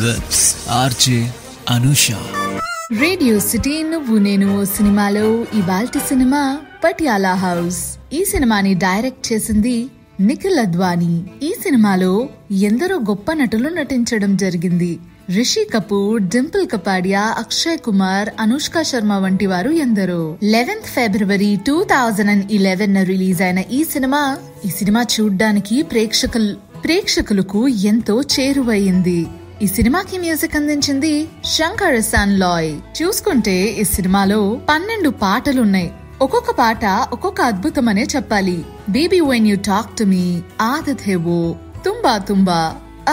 with RJ Anusha. Radio city నువ్వు నేను సినిమాలో ఇవాల్టి సినిమా పటియాలా హౌస్. ఈ సినిమాని డైరెక్ట్ చేసింది నిఖిల్ అద్వానీ. ఈ సినిమాలో ఎందరో గొప్ప నటులు నటించడం జరిగింది. రిషి కపూర్, డింపుల్ కపాడియా, అక్షయ్ కుమార్, అనుష్క శర్మ వంటి వారు ఎందరో. 11th February 2011 రిలీజ్ అయిన ఈ సినిమా చూడ్డానికి ప్రేక్షకులకు ఎంతో చేరువయ్యింది. ఈ సినిమాకి మ్యూజిక్ అందించింది శంకర్ ఎహ్సాన్ లోయ్. చూసుకుంటే ఈ సినిమాలో 12 పాటలున్నాయి. ఒక్కొక్క పాట ఒక్కొక్క అద్భుతమనే చెప్పాలి. Baby when you talk to me, ఆదత్ హే వో, తుంబా తుంబా,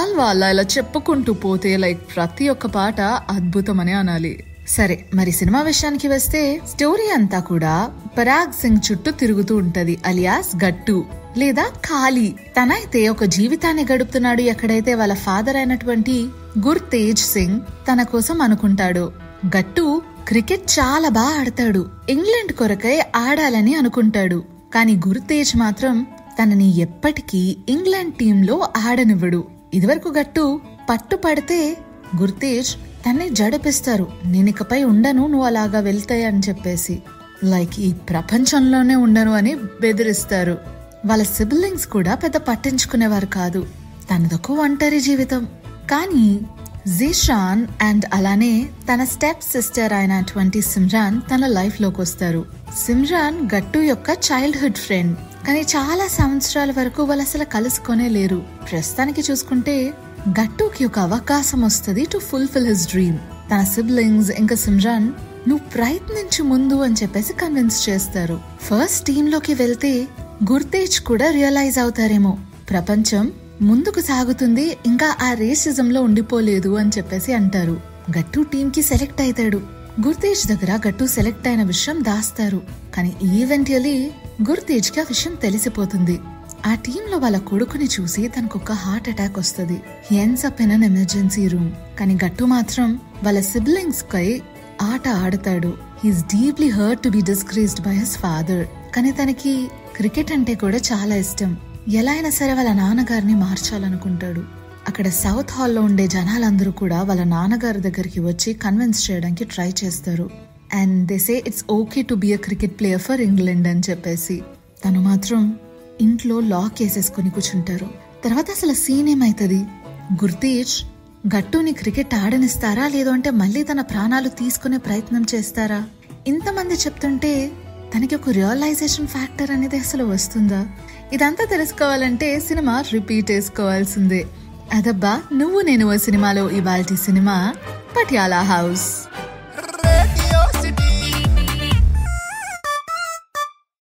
అల్వాలా ఇలా చెప్పుకుంటూ పోతే ప్రతి ఒక్క పాట అద్భుతమనే అనాలి. సరే, మరి సినిమా విషయానికి వస్తే స్టోరీ అంతా కూడా పరాగ్ సింగ్ చుట్టూ తిరుగుతూ ఉంటది, అలియాస్ గట్టు లేదా ఖాళీ. తనైతే ఒక జీవితాన్ని గడుపుతున్నాడు ఎక్కడైతే వాళ్ళ ఫాదర్ అయినటువంటి గుర్తేజ్ సింగ్ తన కోసం అనుకుంటాడు. గట్టు క్రికెట్ చాలా బాగా ఆడతాడు, ఇంగ్లాండ్ కొరకై ఆడాలని అనుకుంటాడు. కానీ గుర్తేజ్ మాత్రం తనని ఎప్పటికీ ఇంగ్లాండ్ టీంలో ఆడనివ్వడు. ఇదివరకు గట్టు పట్టుపడితే గుర్తేజ్ తన్ని జడిపిస్తారు, నేనికపై ఉండను, నువ్వు అలాగా వెళ్తాయి అని చెప్పేసి. ఈ ప్రపంచంలోనే ఉండను అని బెదిరిస్తారు. వాళ్ళ సిబ్లింగ్స్ కూడా పెద్ద పట్టించుకునేవారు కాదు, తనదొక ఒంటరి జీవితం. కానీ జీషాన్ అండ్ అలానే తన స్టెప్ సిస్టర్ అయినటువంటి సిమ్రాన్ తన లైఫ్ లోకి వస్తారు. సిమ్రాన్ గట్టు యొక్క చైల్డ్హుడ్ ఫ్రెండ్, కానీ చాలా సంవత్సరాల వరకు వాళ్ళు అసలు కలుసుకొనే లేరు. ప్రస్తుతానికి చూసుకుంటే గట్టుకి ఒక అవకాశం వస్తుంది టు ఫుల్ఫిల్ హిస్ డ్రీమ్. తన సిబ్లింగ్స్ ఇంకా సిమ్రాన్ నువ్వు ప్రయత్నించు ముందు అని చెప్పేసి కన్విన్స్ చేస్తారు. ఫస్ట్ టీమ్ లోకి వెళ్తే గుర్తేజ్ కూడా రియలైజ్ అవుతారేమో, ప్రపంచం ముందుకు సాగుతుంది, ఇంకా ఆ రేసిజం లో ఉండిపోలేదు అని చెప్పేసి అంటారు. గట్టు టీమ్ కి సెలెక్ట్ అవుతాడు. గుర్తేజ్ దగ్గర గట్టు సెలెక్ట్ అయిన విషయం దాస్తారు. కానీ ఈవెంచువల్లీ గుర్తేజ్ కి ఆ విషయం తెలిసిపోతుంది. ఆ టీంలో వాళ్ళ కొడుకుని చూసి తనకొక హార్ట్ అటాక్ వస్తుంది. He ends up in an emergency room. కానీ గట్టు మాత్రం వాళ్ళ సిబ్లింగ్స్ కై ఆట ఆడతాడు. He's deeply hurt to be disgraced by his father. కానీ తనకి క్రికెట్ అంటే కూడా చాలా ఇష్టం. ఎలా అయినా సరే వాళ్ళ నాన్నగారిని మార్చాలనుకుంటాడు. అక్కడ సౌత్ హాల్లో ఉండే జనాలందరూ కూడా వాళ్ళ నాన్నగారి దగ్గరికి వచ్చి కన్విన్స్ చేయడానికి ట్రై చేస్తారు. And they say it's okay to be a cricket player for England అని చెప్పేసి. తను మాత్రం ఇంట్లో లాక్ వేసేసుకుని కూర్చుంటారు. తర్వాత అసలు సీన్ ఏమైతుంది, గుర్తేజ్ గట్టుని క్రికెట్ ఆడనిస్తారా లేదు అంటే మళ్ళీ తన ప్రాణాలు తీసుకునే ప్రయత్నం చేస్తారా? ఇంతమంది చెప్తుంటే తనకి ఒక రియలైజేషన్ ఫ్యాక్టర్ అనేది అసలు వస్తుందా? ఇదంతా తెలుసుకోవాలంటే సినిమా రిపీట్ చేసుకోవాల్సిందే. అదబ్బా నువ్వు నేను సినిమాలో ఇవాల్టి సినిమా పటియాలా హౌస్.